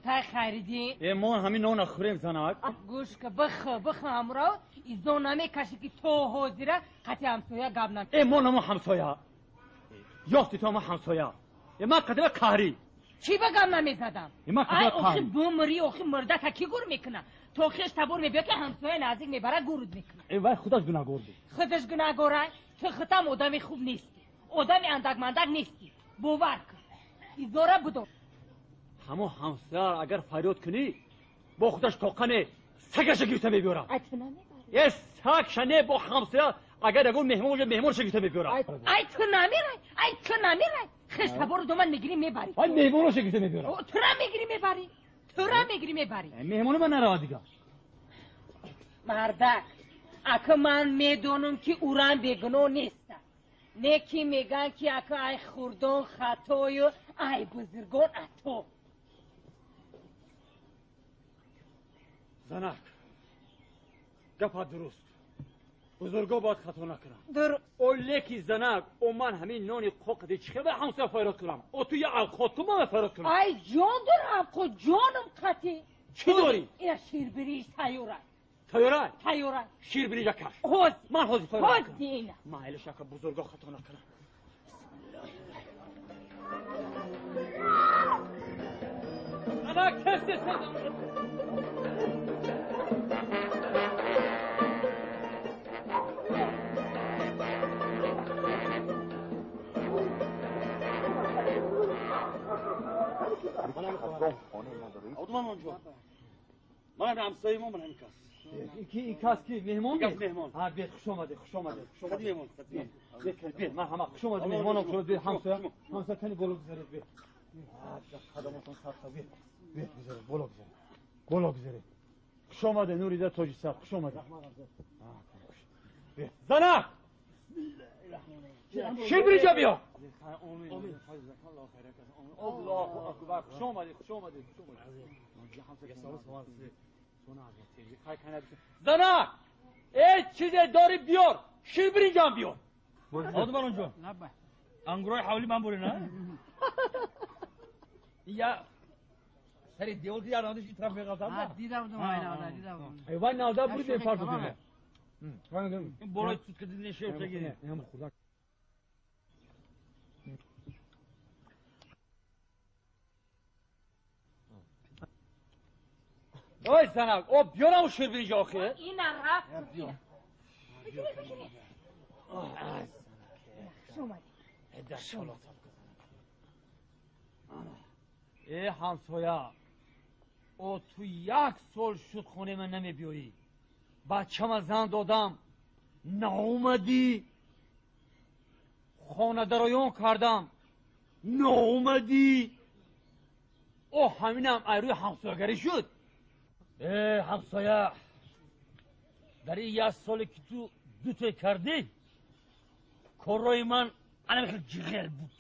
کوتاه خریدی؟ ما همین نون نخوریم زنک. گوش که بخ همراه این زونامه کشی که تو حوزیره قطع همسویا گاب نم. ما نمو همسویا. یافتی تو ما همسویا. ما قدم کاری. چی بگم نمیزدم؟ ما قدم کاری. آخی بومری آخی مرده تا کی گور میکنه؟ تو خیش تبور میبیا که همسویا نزدیک میبره گورد میکنه. وای خودش گناهگار بود. خودش گناهگاره؟ تو خودم آدمی خوب نیستی. آدمی اندک نیستی. باور کن. این زوره بدو. همو همسر اگر فریاد کنی با خودش توقنه سگش گرفته میبیارم. ای تو نمیبری؟ یه سگ شنه با همسر اگر اگه مهمونش گرفته میبیارم. ای تو نمیری. خیش تبور دو من میگیری میبری. ای مهمونش گرفته میبیارم. تو را میگیری میبری. مهمون من نرا دیگه. مردک اکه من میدونم که اوران بگنو نیستم. نیکی میگن که اکه ای خوردون خطای و ای بزرگون اتو. زنک گپا درست. بزرگا باید خطا نکنم. درست. اولی که زنک او من همین نانی قوقدی چخه به همسر فایرات کنم. او تو یه اوقات تو من فایرات کنم. ای جان در اوقات جانم قطی. چی داری؟ اینا شیر بریش تایورای. شیر بریجا کش. خوز. من خوزی فایرات کنم. خوز دینا. مایل شکر بزرگا خطا نکنم. زنک کسی سزم. من همسایه من همین کس. این کس کی مهمان؟ مهمان. ها بیاد خوش آمده. خود مهمان. بیاد من همه خوش آمده مهمانم شد بیاد همسایه کنی بالا بذارید بیاد. خدماتون سخت بیاد بذارید بالا بذارید. خوش آمده نوری در تاج سر خوش آمده. بیاد زنک شیر بریجا بیا. الله اکبر خوش آمده. زنک ای چیزی داری بیار شیر بریجام بیار. آدمان جان انگروی حولی من بوری نه؟ یا سری دیول دیگر نادش این طرف میگفتم دیدم ایوان نالده بوری به فرض دیگه این بالای سود که دیدی نشه اوتا گیری اوی زنک او بیارم و شیر بریجا آخه این رفت بیا. شما ای همسایه او تو یک سال شد خونه من نمی بیایی بچه من زن دادم ناومدی خانه درایان کردم ناومدی او همینم ایروی همسایگری شد. ای همسایه در این یک سالی که تو دوتا کردی کارای من خیلی جغل بود.